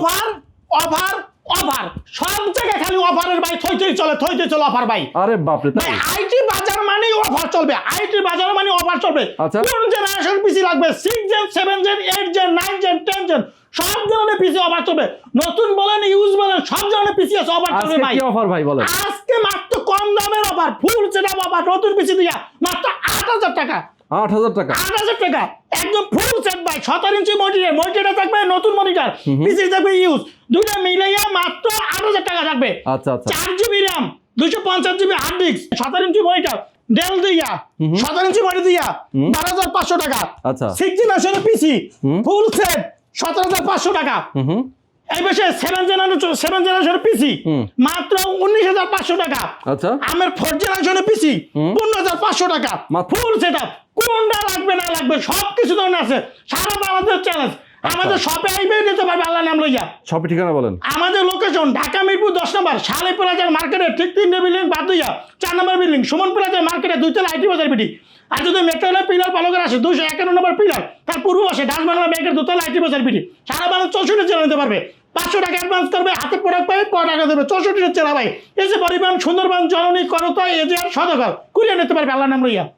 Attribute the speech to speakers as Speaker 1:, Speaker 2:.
Speaker 1: Offer offer offer সব জায়গায় খালি অফারের ভাই থইতেই চলে অফার ভাই।
Speaker 2: আরে বাপরে, তাই?
Speaker 1: আইটি বাজার মানে অফার চলবে, আইটি বাজার মানে অফার চলবে।
Speaker 2: আচ্ছা।
Speaker 1: কোন জেনারেশন পিসি লাগবে, 6 gen 7 gen 8 gen 9 gen 10 gen সব ধরনের পিসি অফার চলবে, নতুন বলেন ইউজ বলেন সব ধরনের পিসি আছে অফার চলবে
Speaker 2: আজকে
Speaker 1: ভাই।
Speaker 2: কি অফার ভাই বলেন?
Speaker 1: আজকে মাত্র কম দামের অফার, ফুল সেটআপ অফার, নতুন পিসি দিয়া মাত্র 8000 টাকা।
Speaker 2: 8000 টাকা?
Speaker 1: 8000 টাকা একদম ফুল সেট ভাই। 17 ইঞ্চি মনিটর থাকবে, নতুন মনিটর, পিসি থাকবে ইউজ, দুটো মিলাইয়া মাত্র 8000 টাকা থাকবে।
Speaker 2: আচ্ছা আচ্ছা।
Speaker 1: 4 GB RAM, 250 GB hard disk, 17 inch monitor, Dell দিয়া 17 ইঞ্চি মনিটর দিয়া 12500 টাকা।
Speaker 2: আচ্ছা।
Speaker 1: 6 জেনারেশনের পিসি ফুল সেট 17500 টাকা। এই পাশে 7 জেনারেশনের পিসি মাত্র 19500 টাকা।
Speaker 2: আচ্ছা।
Speaker 1: আমার 4 জেনারেশনের পিসি 15500 টাকা
Speaker 2: মাত্র।
Speaker 1: Full setup. কোনটা লাগবে না লাগবে সবকিছু ধরনের আছে, সারা বাংলাদেশ চ্যালেঞ্জ। আমাদের শপে আইবে নিতে পারবে আল্লাহ নাম লইয়া।
Speaker 2: শপের ঠিকানা বলেন।
Speaker 1: আমাদের লোকেশন ঢাকা মিরপুর 10 নম্বর শালে প্লাজার মার্কেটে ঠিক 3টে বিল্ডিং বাদ দিয়া 4 নম্বর বিল্ডিং সুমন প্লাজার মার্কেটে 2 তলা আইটি বাজার বিডি। আর যদি মেট্রো রেল পিলার পালকের আসে 251 নম্বর পিলার, তার পূর্ব পাশে ডাচ বাংলা ব্যাংকের 2 তলা আইটি বাজার বিডি। সারা বাংলা 64 জেলা নিতে পারবে, 500 টাকা অ্যাডভান্স করবে, হাতে প্রোডাক্ট পাবে, কয় টাকা দেবে, 64 জেলা ভাই। এই যে পরিবহন সুন্দরবন জননী করতো এজিআর সদগর কুরিয়ে নিতে পারবে আল্লাহ নাম লইয়া।